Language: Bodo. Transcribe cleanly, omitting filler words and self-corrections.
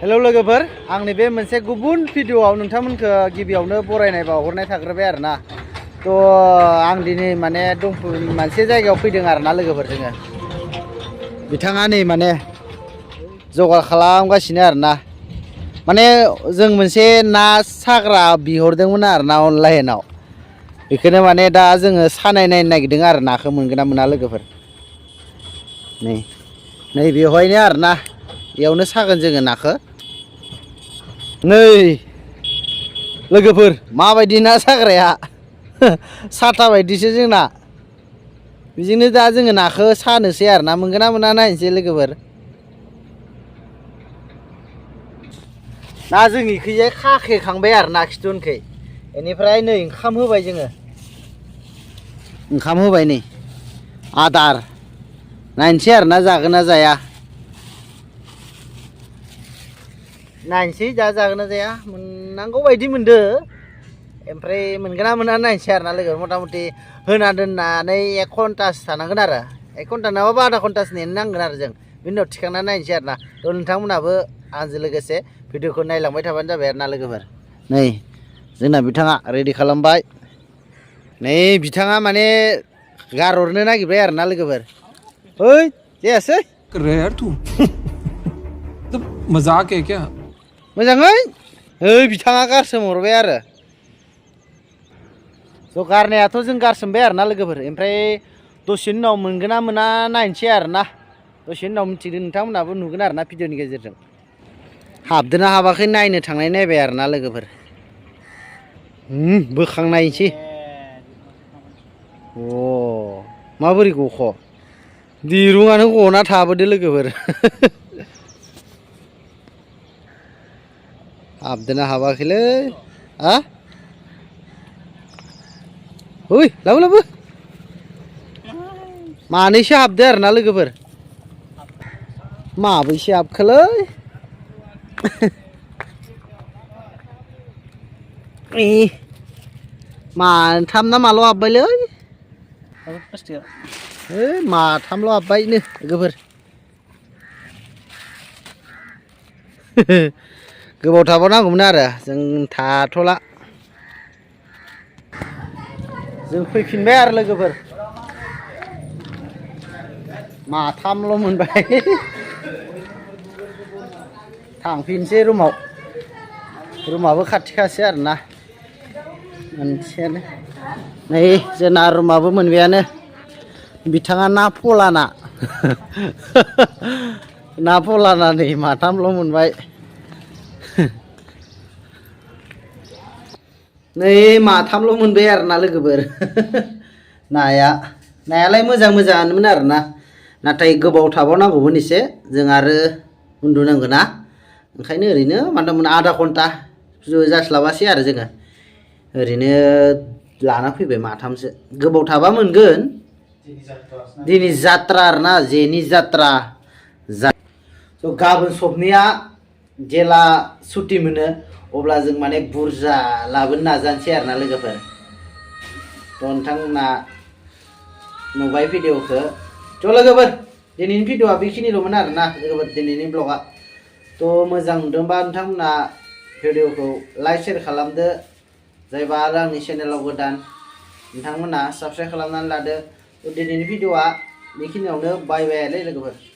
हेलौ लोगोफोर आंनि बे मोनसे गुबुन भिडिअआव नोंथांमोनखौ गिबियावनो बरायनाय बावहरनाय थाग्रोबाय आरोना थ' आं दिनै माने मोनसे जायगायाव फैदों आरोना लोगोफोर जोङो बिथाङा नै माने जगार खालामगासिनो आरोना माने जों मोनसे ना साग्रा बिहरदोंमोन आरोना अनलाइनाव बेखौनो माने दा जोङो सानाय नायनो नागिरदों आरो नाखौ मोनगोन ना मोना लोगोफोर नै बेवहायनो आरोना बेयावनो सागोन जोङो नाखौ नै लोगोफोर माबायदि ना साग्राया साथा बायदिसो जोंना बेजोंनो दा जोङो नाखौ सानोसै आरोना मोनगोन ना मोना नायनोसै लोगोफोर ना जों इखैजाय खाखेखांबाय आरोना खिथुउनखै बेनिफ्राय नै ओंखाम होबाय जोङो ओंखाम होबाय नै आदार नायनोसै आरोना जागोन ना जाया नायनोसै दा जागोन ना जाया मोननांगौ बायदि मोनदो ओमफ्राय मोनगोन ना मोना नायनोसै आरोना लोगो मथा मथि होना दोननानै 1 घन्टासो थानांगोन आरो 1 घन्टा नङाबा आधा घन्टासो नेनो नांगोन आरो जों बिनि उनाव थिखांना नायनोसै आरोना थ' नोंथांमोनहाबो आंजों लोगोसे भिडिअखौ नायलांबाय थाबानो जाबाय आरोना लोगोफोर नै जोंना बिथाङा रेडि खालामबाय नै बिथाङा माने गारहरनो नागिरबाय आरोना लोगोफोर ओइ जायासै कर रहा है यार तू तो मजाक है क्या मोजाङै ओइ बिथाङा गारसोमहरबाय आरो ज' गारनायाथ' जों गारसोमबाय आरोना लोगोफोर ओमफ्राय दसेनि उनाव मोनगोन ना मोना नायनोसै आरोना दसेनि उनाव मिथिगोन नोंथांमोनहाबो नुगोन आरोना भिडिअनि गेजेरजों हाबदोना हाबाखै नायनो थांनाय नायबाय आरोना लोगोफोर बोखांनायसै अ माबोरै गख' दिरुङानो गना थाबोदो लोगोफोर हाबदोना हाबाखैलै हा ओइ लाबो लाबो मानैसो हाबदो आरोना लोगोफोर माबैसे हाबखोलै माथाम ना माल' हाबबायलै माथामल' हाबबायनो लोगोफोर गोबाव थाबावनांगौमोन आरो जों थाथ'ला जों फैफिनबाय आरो लोगोफोर माथामल' मोनबाय थांफिनसै रुमाबो खाथिखासो आरोना मोनसेयानो नै जोंना रुमाबो मोनबायानो बिथाङा ना फलाना ना फलाना नै माथामल' मोनबाय नै माथामल' मोनबाय आरोना लोगोफोर नायालाय मोजाङानोमोन आरोना नाथाय गोबाव थाबावनांगौमोन एसे जों आरो उन्दुनांगौ ना ओंखायनो ओरैनो मानोमोन आधा घन्टा जास्लाबासै आरो जोङो ओरैनो लाना फैबाय माथामसो गोबाव थाबा मोनगोन दिनै जात्रा आरोना जेनि जात्रा गाबोन सबनिया जेला सुटि मोनो अब्ला जों माने बुरजा लाबोनो नाजानोसै आरोना लोगोफोर थ' नोंथांमोना नुबाय भिडिअखौ थ' लोगोफोर दिनैनि भिडिअआ बेखिनिल'मोन आरोना लोगोफोर दिनैनि ब्लगआ थ' मोजां नुदोंबा नोंथांमोना भिडिअखौ लाइक शेयार खालामदो जायबा आरो आंनि चेनेलाव गोदान नोंथांमोना साबस्क्राइब खालामनानै लादो थ' दिनैनि भिडिअआ बेखिनियावनो बाय बायलै लोगोफोर।